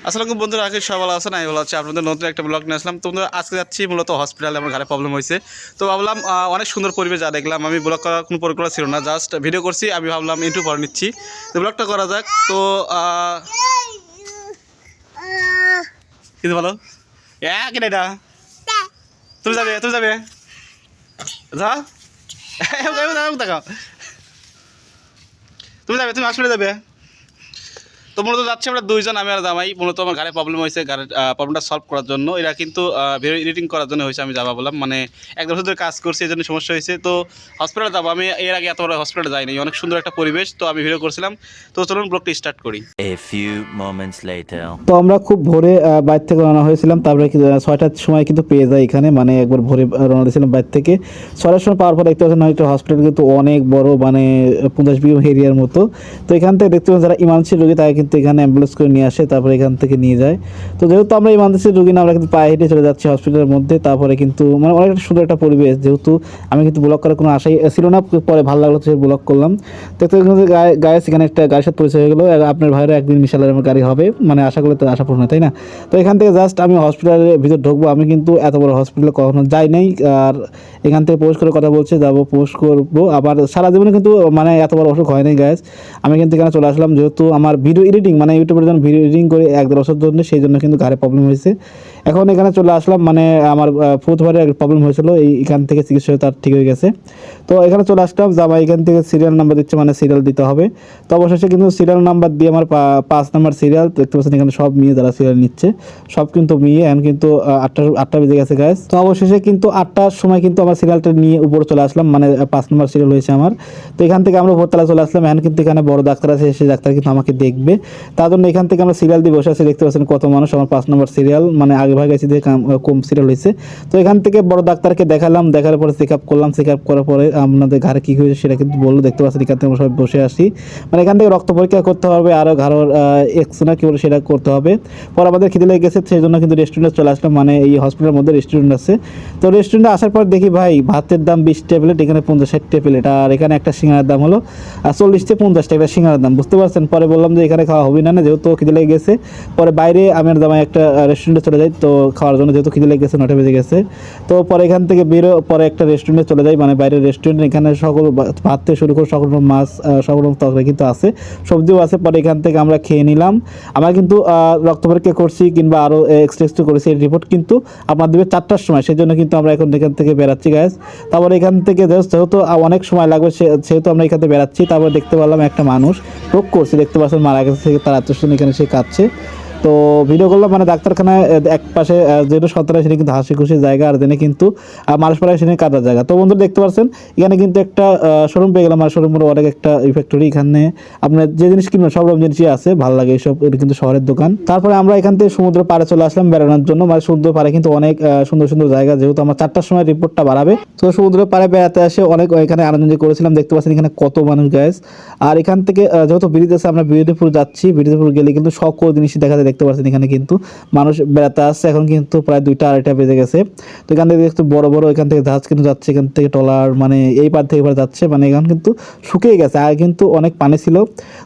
আসসালামু বন্ধুরা, আজকে সবাই ভালো আছেন। আমি ভালো আছি। আপনাদের নতুন একটা ব্লগ নিয়ে আসলাম। তো বন্ধুরা, আজকে যাচ্ছি মূলত হসপিটালে। আমার ঘরে প্রবলেম হয়েছে, তো ভাবলাম অনেক সুন্দর পরিবেশ যা দেখলাম। আমি ব্লগ করার কোনো পরিকল্পনা ছিল না, জাস্ট ভিডিও করছি। আমি ভাবলাম ইন্টু পরে নিচ্ছি, তো ব্লগটা করা যাক। তো কিন্তু ভালো কেন এটা তুমি যাবে যা দেখাও, তুমি হসপিটালে যাবে। তো মূলত যাচ্ছি আমরা দুইজন, আমি আর জামাই। মূলত আমার গাড়ি প্রবলেম হয়েছে, গাড়ির প্রবলেমটা সলভ করার জন্য। এরা কিন্তু ভিডিও এডিটিং করার জন্য হয়েছে। আমি যাবা বললাম, মানে এক বছর ধরে কাজ করছি, এই জন্য সমস্যা হয়েছে। তো হসপিটালে যাবো। আমি এর আগে এত বড় হসপিটালে যাইনি। অনেক সুন্দর একটা পরিবেশ, তো আমি ভিডিও করছিলাম। তো চলুন ব্লগটি স্টার্ট করি। A few moments later. তো আমরা খুব ভোরে বাইরে থেকে রওনা হয়েছিলাম। তারপরে 6টার সময় কিন্তু পেয়ে যাই এখানে, মানে একবার ভোরে রওনা দিয়েছিলাম বাইরে থেকে। 6টার সময় পাওয়ার পর দেখতে পাচ্ছেন একটা হসপিটাল কিন্তু অনেক বড়, মানে 50-20 এরিয়ার মতো। তো এখান থেকে দেখতে পাচ্ছেন যারা ইমার্জেন্সি রোগী তাকে কিন্তু এখানে অ্যাম্বুলেন্স করে নিয়ে আসে, তারপরে এখান থেকে নিয়ে যায়। তো যেহেতু আমরা ইমার্জেন্সি রোগী না, আমরা কিন্তু পায়ে হেঁটে চলে যাচ্ছি হসপিটালের মধ্যে। তারপরে কিন্তু মানে অনেক সুন্দর একটা পরিবেশ, যেহেতু আমি কিন্তু ব্লগ করার কোনো আশাই ছিল না, পরে ভালো লাগলো তো ব্লগ করলাম। দেখতে গায়ে সেখানে একটা গাড়ির সাথে পরিচয় হয়ে গেলো। আপনার ভাইয়েরও একদিন ইনশাআল্লাহ আমার গাড়ি হবে, মানে আশা করলে তো আশা পূর্ণ হয়, তাই না? তো এখান থেকে জাস্ট আমি হসপিটালের ভিতর ঢুকবো। আমি কিন্তু এত বড় হসপিটালে কখনো যাই নাই, আর এখান থেকে পোস্ট করে কথা বলছে, যাবো পোস্ট করবো। আবার সারা জীবনে কিন্তু মানে এত বড় অসুখ হয় নাই গ্যাস। আমি কিন্তু এখানে চলে আসলাম, যেহেতু আমার ভিডিও এডিটিং, মানে ইউটিউবের জন্য ভিডিও এডিটিং করে 1-1.5 বছর জন্য, সেই জন্য কিন্তু ঘাড়ে প্রবলেম হয়েছে। এখন এখানে চলে আসলাম, মানে আমার প্রথমবারে প্রবলেম হয়েছিল, এখান থেকে চিকিৎসা হয়ে তার ঠিক হয়ে গেছে। তো এখানে চলে আসলাম, জামা এখান থেকে সিরিয়াল নাম্বার দিচ্ছে, মানে সিরিয়াল দিতে হবে। তো অবশেষে কিন্তু সিরিয়াল নাম্বার দিয়ে আমার 5 নাম্বার সিরিয়াল দেখতে পাচ্ছেন। এখানে সব মেয়ে যারা সিরিয়াল নিচ্ছে, সব কিন্তু মেয়ে। এখন কিন্তু 8টা বেজে গেছে গাইস। তো অবশেষে কিন্তু 8টার সময় কিন্তু আমার সিরিয়ালটা নিয়ে উপরে চলে আসলাম, মানে 5 নাম্বার সিরিয়াল হয়েছে আমার। তো এখান থেকে আমরা উপরতলা চলে আসলাম। এখন কিন্তু এখানে বড় ডাক্তার আছে, সেই ডাক্তার কিন্তু আমাকে দেখবে। তার জন্য এখান থেকে আমরা সিরিয়াল দিয়ে বসে আছি। দেখতে পাচ্ছেন কত মানুষ। আমার 5 নাম্বার সিরিয়াল, মানে আগে ভাগে গেছি দিয়ে কম সিরিয়াল হয়েছে। তো এখান থেকে বড় ডাক্তারকে দেখালাম, দেখার পরে চেক আপ করলাম। চেক আপ করার পরে আপনাদের ঘাড়ে কী হয়েছে সেটা কিন্তু বললো। দেখতে পাচ্ছেন এখান থেকে আমরা সবাই বসে আসি, মানে এখান থেকে রক্ত পরীক্ষা করতে হবে, আরও ঘাড়ের এক্সরে কী বলে সেটা করতে হবে। পর আমাদের খিদে লেগে গেছে, সেই জন্য কিন্তু রেস্টুরেন্টে চলে আসলাম, মানে এই হসপিটালের মধ্যে রেস্টুরেন্ট আছে। তো রেস্টুরেন্টে আসার পর দেখি ভাই ভাতের দাম 20 প্লেট, এখানে 50-60 প্লেট। আর এখানে একটা সিঙ্গারার দাম হলো 40-50 টাকা সিঙ্গারার দাম, বুঝতে পারছেন। পরে বললাম যে এখানে খাওয়া হবে না, যেহেতু খিদে লেগে গেছে। পরে বাইরে আমি আর জামাই একটা রেস্টুরেন্টে চলে যাই তো খাওয়ার জন্য, যেহেতু খিদে লেগে গেছে, 9টা বেজে গেছে। তো পরে এখান থেকে পরে একটা রেস্টুরেন্টে চলে যাই, মানে বাইরের রেস্টুরেন্ট। এখানে সকল ভাত থেকে শুরু করে সকল রকম মাছ, সকল রকম তরকারি কিন্তু আছে, সবজিও আছে। পরে এখান থেকে আমরা খেয়ে নিলাম। আমরা কিন্তু রক্ত পরীক্ষা করছি কিংবা আরও এক্সরে করেছি, এই রিপোর্ট কিন্তু আপনার দেবে 4টার সময়। সেই জন্য কিন্তু আমরা এখন এখান থেকে বেরাচ্ছি গ্যাস। তারপরে এখান থেকে যেহেতু অনেক সময় লাগবে, সেহেতু আমরা এখান থেকে বেরাচ্ছি। তারপর দেখতে পেলাম একটা মানুষ রোগ করছে, দেখতে পাচ্ছেন মারা গেছে, তার আত্মীয় এখানে সে কাঁদছে। তো ভিডিও করলাম, মানে ডাক্তারখানায় এক পাশে যেটা সতেরা, সেটা কিন্তু হাসি খুশি জায়গা, আর যেখানে কিন্তু মানুষ পাড়ায় সেখানে কাদার জায়গা। তো বন্ধুরা দেখতে পাচ্ছেন এখানে কিন্তু একটা শোরুম পেয়ে গেলাম, আর শোরুমের অনেক একটা ফ্যাক্টরি। এখানে আপনার যে জিনিস কিনবেন সব রকম জিনিসই আছে, ভালো লাগে এইসব। এটা কিন্তু শহরের দোকান। তারপরে আমরা এখান থেকে সমুদ্র পাড়ে চলে আসলাম বেড়ানোর জন্য, মানে সমুদ্র পাড়ে কিন্তু অনেক সুন্দর সুন্দর জায়গা, যেহেতু আমার 4টার সময় রিপোর্টটা বাড়াবে। তো সমুদ্র পাড়ে বেড়াতে আসে অনেক এখানে আনন্দ করেছিলাম। দেখতে পাচ্ছেন এখানে কত মানুষ গ্যাস। আর এখান থেকে যেহেতু ব্রিজ আছে, আমরা বিউটিফুল যাচ্ছি। বিউটিফুল গেলে কিন্তু সকল জিনিসই দেখা যায়। দেখতে পাচ্ছেন এখানে কিন্তু মানুষ বেড়াতে আসছে। এখন কিন্তু প্রায় 2টা-2:30 বেজে গেছে। তো এখান থেকে একটু বড় বড় এখান থেকে জাহাজ কিন্তু যাচ্ছে, এখান থেকে ট্রলার, মানে এই পার থেকে এবার যাচ্ছে, মানে এখান কিন্তু শুকিয়ে গেছে, আর কিন্তু অনেক পানি ছিল।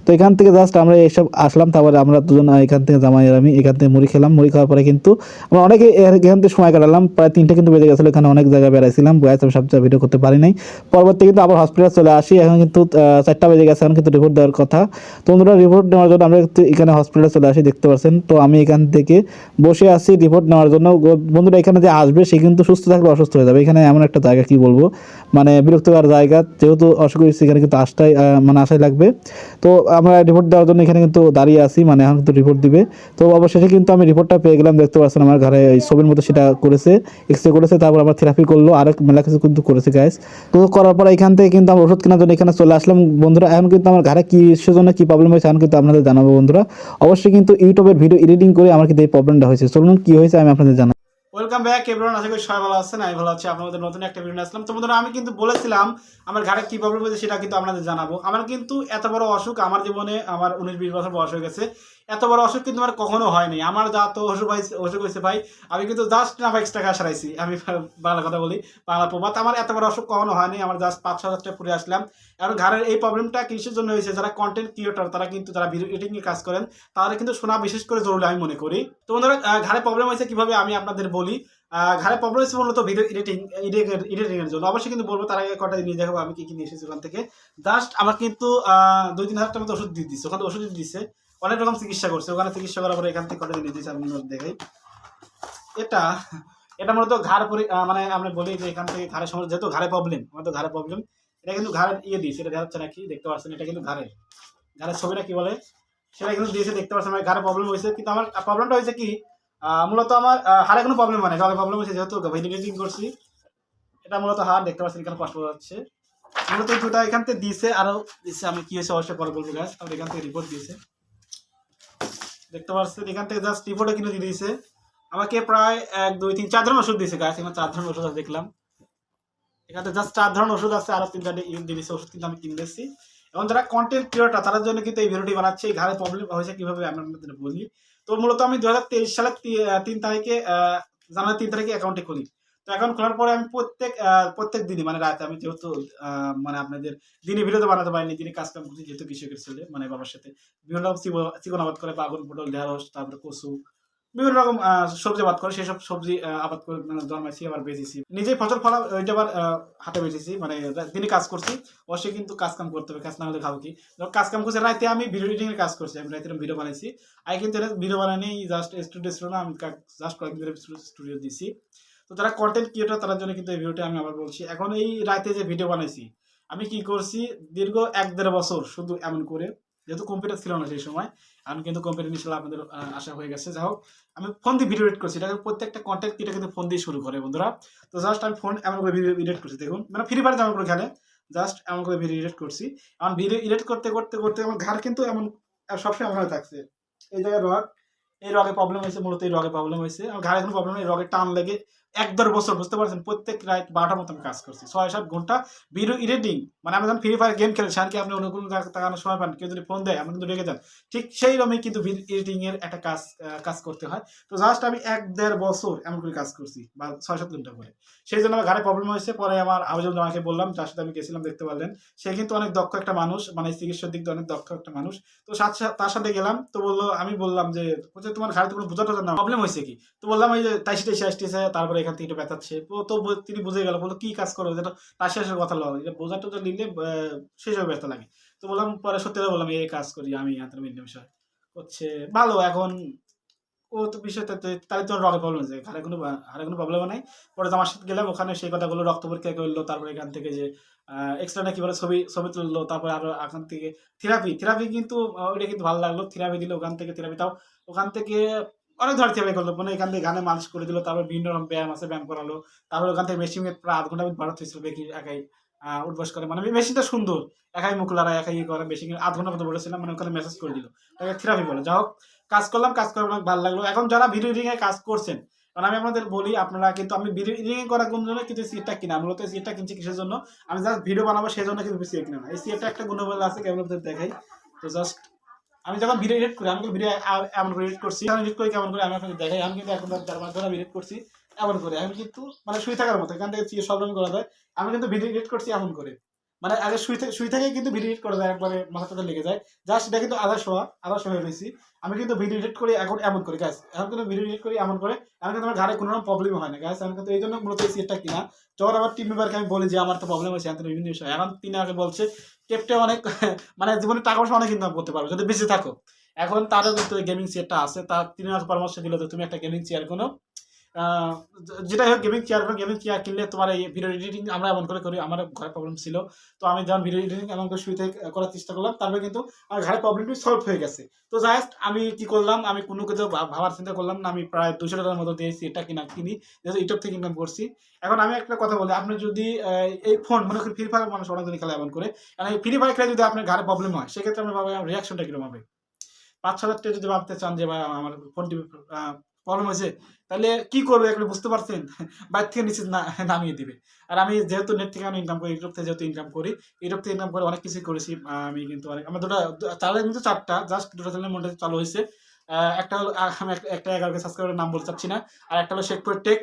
তো এখান থেকে জাস্ট আমরা এইসব আসলাম। তারপরে আমরা দুজন এখান থেকে জামাই আর আমি এখান থেকে মুড়ি খেলাম। মুড়ি খাওয়ার পরে কিন্তু আমরা অনেকে এখান থেকে সময় কাটালাম, প্রায় 3টা কিন্তু বেজে গেছিলো। এখানে অনেক জায়গায় বেড়াইছিলাম, বয়স আমি সব জায়গায় ভিডিও করতে পারি নাই। পরবর্তী কিন্তু আবার হসপিটালে চলে আসি। এখন কিন্তু 4টা বেজে গেছে, এখন কিন্তু রিপোর্ট দেওয়ার কথা। তো বন্ধুরা রিপোর্ট নেওয়ার জন্য আমরা এখানে হসপিটালে চলে আসি, দেখতে পাচ্ছেন। তো আমি এখান থেকে বসে আছি রিপোর্ট নেওয়ার জন্য। বন্ধুরা এখানে যে আসবে সে কিন্তু সুস্থ থাকলে অসুস্থ হয়ে যাবে। এখানে এমন একটা জায়গা, কি বলবো, মানে বিরক্তিকর জায়গা। যেহেতু অসুখ হয়েছে, এখানে কিন্তু মানে আসাই লাগবে। তো আমরা রিপোর্ট দেওয়ার জন্য এখানে কিন্তু দাঁড়িয়ে আছি, মানে এখন কিন্তু রিপোর্ট দিবে। তো অবশেষে কিন্তু আমি রিপোর্টটা পেয়ে গেলাম। দেখতে পাচ্ছেন আমার ঘরে ছবির মতো সেটা করেছে, এক্সরে করেছে। তারপর আমার থেরাপি করলো, আরো মেলা কিছু কিন্তু করেছে গাইস। তো করার পর এখান থেকে কিন্তু আমরা ওষুধ কেনার জন্য এখানে চলে আসলাম বন্ধুরা। এখন কিন্তু আমার ঘরে কি সেজন্য কি প্রবলেম হয়েছে এখন কিন্তু আপনাদের জানাবো বন্ধুরা। অবশ্যই কিন্তু ইউটিউবের ভিডিও এডিটিং করে আমার কিন্তু এই প্রবলেমটা হয়েছে। চলুন কি হয়েছে আমি আপনাদের জানাই। Welcome back everyone. আশা করি সবাই ভালো আছেন। আমি ভালো আছি। আপনাদের নতুন একটা ভিডিও আসলাম। তো বন্ধুরা, আমি কিন্তু বলেছিলাম আমার ঘাড়ে কি প্রবলেম হয়েছে সেটা কিন্তু আপনাদের জানাবো। আমার কিন্তু এত বড় অসুখ আমার জীবনে, আমার 19-20 বছর বয়স হয়ে গেছে। এত বড় অসুখ কিন্তু আমার কখনো হয়নি। আমার যা তো অসুখ হয়েছে ভাই, আমি কিন্তু জাস্ট না 5 টাকা সারাইছি। আমি বাংলা কথা বলি, বাংলা প্রবাদ। আমার এত বড় অসুখ কখনো হয়নি, আমার জাস্ট 5-6 হাজার টাকা পুরে আসলাম। এখন ঘাড়ের এই প্রবলেমটা কিসের জন্য হয়েছে, যারা কন্টেন্ট ক্রিয়েটর তারা কিন্তু যারা ভিডিও এডিটিং এর কাজ করেন তাহলে কিন্তু শোনা বিশেষ করে জরুরি আমি মনে করি। তো বন্ধুরা ঘাড়ে প্রবলেম হয়েছে কিভাবে আমি আপনাদের বলি। ঘাড়ে প্রবলেম হচ্ছে মূলত ভিডিও এডিটিং এর জন্য। অবশ্যই কিন্তু বলবো, তার আগে কটা জিনিস দেখাবো আমি কি কি নিয়ে এসেছি ওখান থেকে। জাস্ট আমার কিন্তু 2-3 হাজার টাকা মতো ওষুধ দিয়ে দিচ্ছে, ওখানে ওষুধ দিচ্ছে, অনেক রকম চিকিৎসা করছে ওখানে। চিকিৎসা করার পরে এখান থেকে কটা জিনিস দিচ্ছে আমি দেখাই। এটা এটা মূলত ঘাড় মানে আমরা বলি যে এখান থেকে ঘাড়ের সমস্যা, যেহেতু ঘাড়ে প্রবলেম, আমার তো ঘাড়ে প্রবলেম, এটা কিন্তু ঘাড়ের দিয়েছে, এটা দেখা যাচ্ছে নাকি দেখতে পাচ্ছেন, এটা কিন্তু ঘাড়ের ছবিটা কি বলে সেটা কিন্তু দিয়েছে, দেখতে পাচ্ছেন। আমার ঘাড়ে প্রবলেম হয়েছে, কিন্তু আমার প্রবলেমটা হয়েছে কি, মূলত আমার হাড়ে কোনো প্রবলেম হয় না, রগে প্রবলেম হয়েছে, যেহেতু ভিডিও এডিটিং করছি। এটা মূলত হাড়, দেখতে পাচ্ছেন এখানে কষ্ট যাচ্ছে। মূলত দুটা এখান থেকে দিয়েছে, আরো দিচ্ছে, আমি কি হয়েছে অবশ্যই পরে বলবো গাছ। আর এখান থেকে রিপোর্ট দিয়েছে, দেখতে পাচ্ছেন এখান থেকে জাস্ট রিপোর্টে কিনে দিয়ে দিয়েছে আমাকে। প্রায় 1-2-3-4 ধরনের ওষুধ দিয়েছে গাছ, এখানে 4 ধরনের ওষুধ আছে দেখলাম। এখানে জাস্ট 4 ধরনের ওষুধ আছে, আরো 3-4টা দিয়েছে ওষুধ, কিন্তু আমি কিনে দিচ্ছি। এবং যারা কন্টেন্ট ক্রিয়েটর তাদের জন্য কিন্তু এই ভিডিওটি বানাচ্ছে। এই ঘাড়ে প্রবলেম হয়েছে কিভাবে আমি আপনাদের বলি। তো মূলত আমি 2023 সালের 3 তারিখে জানুয়ারি 3 তারিখে অ্যাকাউন্টে খুলি। তো অ্যাকাউন্ট খোলার পরে আমি প্রত্যেক দিনই মানে রাতে, আমি যেহেতু মানে আপনাদের দিনে ভিডিও তো বানাতে পারিনি, দিনে কাজ কাম করছি, যেহেতু কৃষকের ছেলে, মানে বাবার সাথে বিভিন্ন রকম চিকন আবাদ করে, বাগুন, পটল, ঢেঁড়স, তারপরে কচু, বিভিন্ন রকম সবজি আবাদ করে, সেই সব সবজি আবাদ করে মানে জন্মাইছি, আবার বেচেছি, নিজেই ফসল ফলা, ওইটা আবার হাটে বেচেছি। মানে দিনে কাজ করছি, অবশ্যই কিন্তু কাজ কাম করতে হবে, কাজ না হলে খাবো কি। যখন কাজ কাম করছি রাতে, আমি ভিডিও এডিটিং এর কাজ করছি, আমি রাতে ভিডিও বানাইছি। আমি কিন্তু ভিডিও বানানি জাস্ট স্টুডিও ছিল না, আমি জাস্ট কয়েকদিন ধরে স্টুডিও দিছি। তো যারা কন্টেন্ট ক্রিয়েটর তাদের জন্য কিন্তু এই ভিডিওটি আমি আবার বলছি। এখন এই রাতে যে ভিডিও বানাইছি, আমি কি করছি, দীর্ঘ 1-1.5 বছর শুধু এমন করে, যেহেতু কম্পিউটার ছিল না সেই সময়, আমি কিন্তু কম্পিউটার ইনশাল্লাহ আপনাদের আশা হয়ে গেছে। যাই হোক, আমি ফোন দিয়ে ভিডিও এডিট করছি, এটা প্রত্যেকটা কন্টেন্ট ক্রিয়েটর কিন্তু ফোন দিয়ে শুরু করে বন্ধুরা। তো জাস্ট আমি ফোন এমন করে ভিডিও এডিট করছি, দেখুন মানে ফ্রি ফায়ার যেমন করে খেলে, জাস্ট এমন করে ভিডিও এডিট করছি। এখন ভিডিও এডিট করতে করতে করতে আমার ঘাড় কিন্তু এমন সবসময় এমন হয়ে থাকছে। এই জায়গায় এই রগে প্রবলেম হয়েছে, মূলত এই রগে প্রবলেম হয়েছে। আমার ঘাড়ে কোনো প্রবলেম নেই, রগে টান লেগে 1-1.5 বছর, বুঝতে পারছেন, প্রত্যেক রাত 12টার মতো আমি কাজ করছি, 6-7 ঘন্টা ভিডিও এডিটিং। মানে আমি যখন ফ্রি ফায়ার গেম খেলে কি আপনি অন্য কোনো তাকানোর সময় পান, কেউ যদি ফোন দেয় আপনি কিন্তু রেগে যান, ঠিক সেই রকমই কিন্তু ভিডিও এডিটিং এর একটা কাজ করতে হয়। তো জাস্ট আমি 1-1.5 বছর এমন করে কাজ করছি, বা 6-7 ঘন্টা করে। সেই জন্য আমার ঘাড়ে প্রবলেম হয়েছে। পরে আমার আবেদন আমাকে বললাম, যার সাথে আমি গেছিলাম, দেখতে পারলেন, সে কিন্তু অনেক দক্ষ একটা মানুষ, মানে চিকিৎসার দিক দিয়ে অনেক দক্ষ একটা মানুষ। তো তার সাথে গেলাম, তো আমি বললাম যে তোমার ঘাড়ে তো কোনো বোঝা টোঝা না, প্রবলেম হয়েছে কি। তো বললাম এই যে টাইসি আসতেছে, তারপরে এখান থেকে একটু ব্যথাচ্ছে। তো তিনি বুঝে গেল, বললো কি কাজ করো, যেটা টাইসি আসার কথা লাগে, এটা বোঝা টোঝা নিলে সেই সব ব্যথা লাগে। তো বললাম, পরে সত্যি কথা বললাম, এই কাজ করি আমি, বিষয় হচ্ছে ভালো। এখন ও তো বিষয়টা তাহলে তোমার রগে প্রবলেম আছে, হাড়ে কোনো প্রবলেম নাই। পরে আমার সাথে গেলাম, ওখানে সেই কথাগুলো রক্ত পরীক্ষা করলো, তারপরে এখান থেকে যে এক্সট্রা নাকি বলে ছবি তুললো, তারপরে আরো এখান থেকে থেরাপি কিন্তু ওইটা কিন্তু ভালো লাগলো। থেরাপি দিল ওখান থেকে, থেরাপি তাও ওখান থেকে অনেক ধরনের থেরাপি করলো, মানে এখান থেকে গানে মালিশ করে দিল, তারপর বিভিন্ন রকম ব্যায়াম আছে, ব্যায়াম করালো। তারপর ওখান থেকে মেশিনে প্রায় 0.5 ঘন্টা ভারত হয়েছিল, বেশি একাই উঠবস করে, মানে মেশিনটা সুন্দর, একাই মুখ লড়াই, একাই করে, বেশি 0.5 ঘন্টা মতো বলেছিলাম, মানে ওখানে মেসেজ করে দিল, তাকে থেরাপি বলে। যা হোক, কাজ করে অনেক ভালো লাগলো। এখন যারা ভিডিও এডিটিং এ কাজ করছেন, কারণ আমি আপনাদের বলি, আপনারা কিন্তু, আমি ভিডিও এডিটিং করার জন্য কিন্তু সিটটা কিনা, মূলত সিটটা কিনছি কিসের জন্য, আমি জাস্ট ভিডিও বানাবো সেই জন্য কিন্তু সিট কিনা না। এই সিটটা একটা গুণবল আছে, কেমন দেখাই। তো জাস্ট আমি যখন ভিডিও এডিট করি, আমি ভিডিও এমন করে এডিট করছি, আমি এডিট করি কেমন করে আমি আপনাদের দেখাই। আমি কিন্তু এখন 4 মাস ধরে এডিট করছি এমন করে, আমি কিন্তু মানে শুয়ে থাকার মতো, এখান থেকে সব রকম করা যায়। আমি কিন্তু ভিডিও এডিট করছি এমন করে, মানে আগে শুই থেকে কিন্তু ভিডিও এডিট করা যায়, একবারে মাথাটা লেগে যায়। জাস্ট এটা কিন্তু আধা শোয়া রয়েছি। আমি কিন্তু ভিডিও এডিট করি এখন এমন করে গাছ, এখন কিন্তু ভিডিও এডিট করি এমন করে, এখন কিন্তু আমার ঘাড়ে কোনো রকম প্রবলেম হয় না গাছ। আমি কিন্তু এই জন্য মূলত এই সিটটা কিনা। যখন আমার টিম মেম্বারকে আমি বলি যে আমার তো প্রবলেম হয়েছে, এখন বিভিন্ন বিষয়, এখন তিনি আগে বলছে টেপটে অনেক মানে জীবনে টাকা পয়সা অনেক ইনকাম করতে পারবে যদি বেঁচে থাকো। এখন তারও কিন্তু গেমিং চেয়ারটা আছে, তার তিনি আমাকে পরামর্শ দিল যে তুমি একটা গেমিং চেয়ার কোনো যেটাই হোক, গেমিং চেয়ার কিনলে তোমার এই ভিডিও এডিটিং আমরা এমন করে করি। আমার ঘরে প্রবলেম ছিল, তো আমি যখন ভিডিও এডিটিং এমন করে শুরু থেকে করার চেষ্টা করলাম, তারপরে কিন্তু আমার ঘরে প্রবলেমটি সলভ হয়ে গেছে। তো জাস্ট আমি কি করলাম, আমি কোনো কিছু ভাবার চিন্তা করলাম না, আমি প্রায় 200 টাকার মতো দিয়েছি, এটা কিনি, যেহেতু ইউটিউব থেকে ইনকাম করছি। এখন আমি একটা কথা বলি, আপনি যদি এই ফোন মনে করি, ফ্রি ফায়ার মানুষ অনেকদিন খেলে এমন করে, কারণ এই ফ্রি ফায়ার খেলে যদি আপনার ঘরে প্রবলেম হয়, সেক্ষেত্রে আমরা ভাবি রিয়াকশনটা কিরকম হবে। 5-6 হাজার টাকা যদি ভাবতে চান যে ভাই আমার ফোনটি প্রবলেম হয়েছে, তাহলে কি করবে এগুলো বুঝতে পারছেন? বাইরে থেকে নিচে নামিয়ে দিবে। আর আমি যেহেতু নেট থেকে আমি ইনকাম করি, ইউটিউব থেকে যেহেতু ইনকাম করি, ইউটিউব থেকে ইনকাম করে অনেক কিছুই করেছি। আমি কিন্তু অনেক আমার চ্যানেল কিন্তু ৪ টা, জাস্ট ২টা চ্যানেল মনিটাইজ চালু হয়েছে। একটা হলো আমি একটা ১১কে সাবস্ক্রাইবারের নাম বলতে চাচ্ছি না। আর একটা হলো শেখপুর টেক।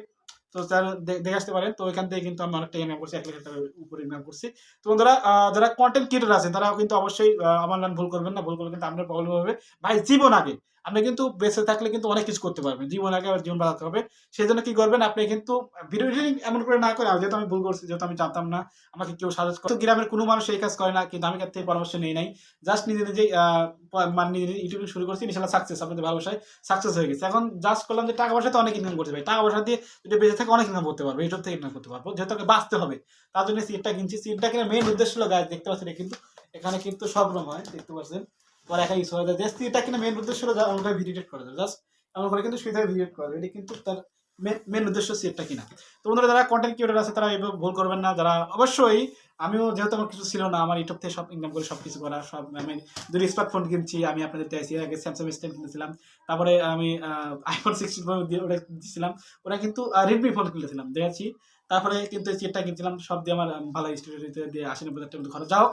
তো চ্যানেল দেখে আসতে পারেন। তো ওইখান থেকে কিন্তু আমি অনেকটা ইনকাম করছি, ১,০০,০০০ টাকার উপরে ইনকাম করছি। তো বন্ধুরা, যারা কনটেন্ট ক্রিয়েটর আছেন তারাও কিন্তু অবশ্যই আমার লাইন ভুল করবেন না। ভুল করলে কিন্তু আপনার প্রবলেম হবে। ভাই জীবন আগে। আপনি কিন্তু বেঁচে থাকলে কিন্তু অনেক কিছু করতে পারবেন। জীবন আগে আবার জীবন বাঁচাতে হবে। সেজন্য কি করবেন? আপনি কিন্তু ভিডিও এডিটিং এমন করে না করে, যেহেতু আমি ভুল করছি, যেহেতু আমি জানতাম না, আমাকে কেউ সাজেস্ট করে। তো গ্রামের কোনো মানুষ এই কাজ করে না, কিন্তু আমি কার থেকে পরামর্শ নেই নাই। জাস্ট নিজে নিজেই মানে নিজে ইউটিউবে শুরু করছি। ইনশাআল্লাহ সাকসেস, আপনাদের ভালোবাসায় সাকসেস হয়ে গেছে। এখন জাস্ট করলাম যে টাকা পয়সা তো অনেক ইনকাম করতে ভাই। টাকা পয়সা দিয়ে যদি বেঁচে থাকে অনেক ইনকাম করতে পারবো, ইউটিউব থেকে ইনকাম করতে পারবো। যেহেতু আমাকে বাঁচতে হবে, তার জন্য সিটটা কিনছি। সিটটা কিনে মেইন উদ্দেশ্য হলো গাছ দেখতে পাচ্ছেন, কিন্তু এখানে কিন্তু সব রকম হয়, দেখতে পাচ্ছেন। পরে একা ইউজ হয়ে যায়। জাস্ট সিটটা কিনে মেইন উদ্দেশ্য হলো এমন করে ভিডিও এডিট করা যায়। জাস্ট এমন করে কিন্তু সুবিধায় ভিডিও এডিট করা যায়। এটি কিন্তু তার মেন উদ্দেশ্য সিটটা কিনা। তো বন্ধুরা, যারা কন্টেন্ট ক্রিয়েটর আছে তারা এভাবে ভুল করবেন না। যারা অবশ্যই, আমিও যেহেতু আমার কিছু ছিল না, আমার ইউটিউব থেকে সব ইনকাম করে সব কিছু করা, সব আমি 2 স্মার্টফোন কিনছি। আমি আপনাদের চাইছি আগে স্যামসাং S10 কিনেছিলাম। তারপরে আমি iPhone 16 দিয়ে ওটা দিয়েছিলাম। ওরা কিন্তু রেডমি ফোন কিনেছিলাম, দেখাচ্ছি। তারপরে কিন্তু এই সেটটা কিনছিলাম, সব দিয়ে আমার ভালো স্টুডিওতে দিয়ে ৮০-৯০ টাকা খরচ। যাও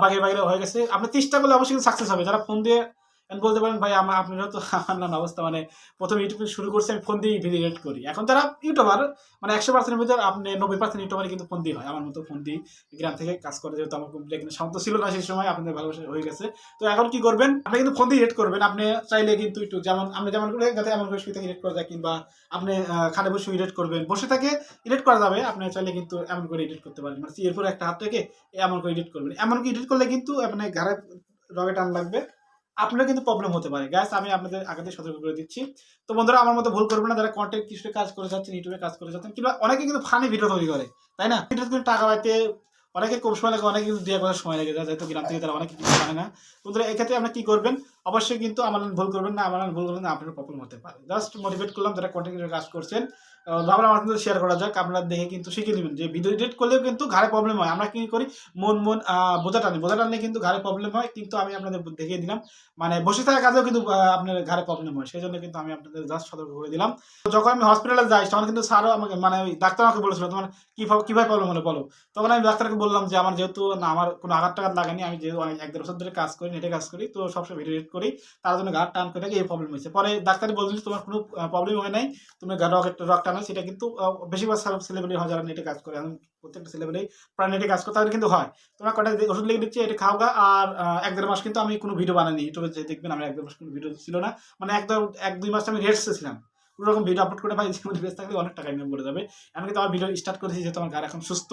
বাকি হয়ে গেছে। আপনি চেষ্টা করলে অবশ্যই সাকসেস হবে। যারা ফোন দিয়ে বলতে পারেন ভাই আপনারা তো আমার নাম অবস্থা, মানে প্রথম ইউটিউবে শুরু করছি আমি ফোন দিয়ে ভিডিও এডিট করি। এখন যারা ইউটিউবার, মানে ১০০%-এর ভিতরে আপনি ৯০% ইউটিউবারই কিন্তু ফোন দিয়ে হয়। আমার মতো ফোন দিয়ে গ্রাম থেকে কাজ করে, যেহেতু আমার কম্পিউটার কিন্তু সামর্থ্য ছিল না সেই সময়, আপনাদের ভালোবাসা হয়ে গেছে। তো এখন কি করবেন? আপনি কিন্তু ফোন দিয়ে এডিট করবেন। আপনি চাইলে কিন্তু একটু যেমন আপনি যেমন করে যাতে এমন করে শুয়ে থেকে এডিট করা যায়, কিংবা আপনি খাটে বসে এডিট করবেন, বসে থেকে এডিট করা যাবে। আপনি চাইলে কিন্তু এমন করে এডিট করতে পারেন, মানে এরপর একটা হাত থেকে এমন করে এডিট করবেন। এমনকি এডিট করলে কিন্তু আপনার ঘাড়ে রগে টান লাগবে, আপনার কিন্তু প্রবলেম হতে পারে। গাইস, আমি আপনাদের আগে থেকে সতর্ক করে দিচ্ছি। তো বন্ধুরা, আমার মতো ভুল করবেন না। যারা কন্টেন্ট কিছু কাজ করে যাচ্ছেন, ইউটিউবে কাজ করে যাচ্ছেন, কিংবা অনেকে কিন্তু ফানি ভিডিও তৈরি করে, তাই না? ভিডিও কিন্তু টাকা পাইতে অনেকে কম সময় লাগে, অনেকে কিন্তু দিয়ে করার সময় লাগে যায়, যেহেতু গ্রাম থেকে তারা অনেক কিছু জানে না। বন্ধুরা, এক্ষেত্রে আপনি কি করবেন? অবশ্যই কিন্তু আমার ভুল করবেন না। আমার ভুল করবেন না, আপনার প্রবলেম হতে পারে। জাস্ট মোটিভেট করলাম, যারা কন্টেন্ট কাজ করছেন, ভাবলাম আপনাদের শেয়ার করা যাক। আপনারা দেখে কিন্তু শিখে নেবেন যে ভিডিও এডিট করলেও কিন্তু ঘাড়ে প্রবলেম হয়। আমরা কি করি? মন বোঝা টানলে কিন্তু ঘাড়ে প্রবলেম হয়। কিন্তু আমি আপনাদের দেখিয়ে দিলাম, মানে বসে থাকা কাজেও কিন্তু আপনার ঘাড়ে প্রবলেম হয়। সেই জন্য কিন্তু আমি আপনাদের জাস্ট সতর্ক করে দিলাম। তো যখন আমি হসপিটালে যাই, তখন কিন্তু স্যারও আমাকে, মানে ওই ডাক্তার আমাকে বলেছিল, তোমার কিভাবে প্রবলেম হলো বলো। তখন আমি ডাক্তারকে বললাম যে আমার যেহেতু না, আমার কোনো আঘাত টাঘাত লাগেনি, আমি যেহেতু অনেক ১-১.৫ বছর ধরে কাজ করি, নেটে কাজ করি, তো সবসময় ভিডিও এডিট করি, তার জন্য ঘাড় টান করে এই প্রবলেম হয়েছে। পরে ডাক্তারই বলছিল তোমার কোনো প্রবলেম হয় নাই, তুমি রক টানো। সেটা কিন্তু বেশিরভাগ সেলিব্রিটি হয় যারা নেটে কাজ করে। এখন প্রত্যেকটা সেলিব্রিটি প্রায় নেটে কাজ করে, তাদের কিন্তু হয়। তোমার কটা ওষুধ লিখে দিচ্ছি, এটা খাও গা। আর ১-১.৫ মাস কিন্তু আমি কোনো ভিডিও বানাইনি। ইউটিউবে যে দেখবেন, আমার ১-১.৫ মাস কোনো ভিডিও ছিল না, মানে ১-২ মাস আমি রেস্টে ছিলাম। কোনো রকম ভিডিও আপলোড করে ভাই জীবনে বেঁচে থাকলে অনেক টাকা ইনকাম করে যাবে। আমি কিন্তু আমার ভিডিও স্টার্ট করেছি, যেহেতু আমার ঘর এখন সুস্থ।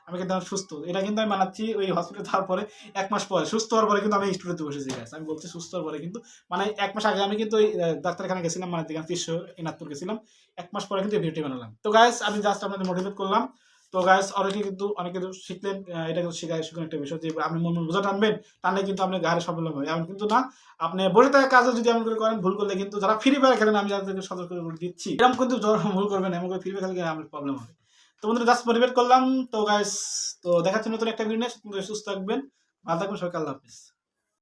আমি কিন্তু আমার সুস্থ, এটা কিন্তু আমি মানাচ্ছি। ওই হসপিটালে যাওয়ার পরে ১ মাস পরে, সুস্থ হওয়ার পরে কিন্তু আমি স্টুডিওতে বসেছি। গাইস, আমি বলছি সুস্থ হওয়ার পরে কিন্তু, মানে ১ মাস আগে আমি কিন্তু ওই ডাক্তারখানা গেছিলাম, মানে এনাদপুর গেছিলাম। ১ মাস পরে কিন্তু এই ভিডিওটি বানালাম। তো গাইস, আমি জাস্ট আপনাদের মোটিভেট করলাম। তো গাইস, অনেকে কিন্তু শিখলেন। এটা কিন্তু শিখুন একটা বিষয়, যে আপনি মন বোঝা টানলে কিন্তু আপনার ঘাড়ে প্রবলেম হয়। এমন কিন্তু না, আপনি বসে থাকা কাজও যদি এমন করে করেন, ভুল করলে কিন্তু যারা ফ্রি ফায়ার খেলেন, আমি যাদেরকে সতর্ক করে দিচ্ছি, এরকম কিন্তু ভুল করবেন, এমন করে ফ্রি ফায়ার খেলে আমার প্রবলেম হবে। তো বন্ধুরা, জাস্ট মোটিভেট করলাম। তো গাইস, তো দেখাচ্ছি নতুন একটা ভিডিও নিয়ে। সুস্থ থাকবেন, ভালো থাকবেন, সবাইকে আল্লাহ হাফেজ।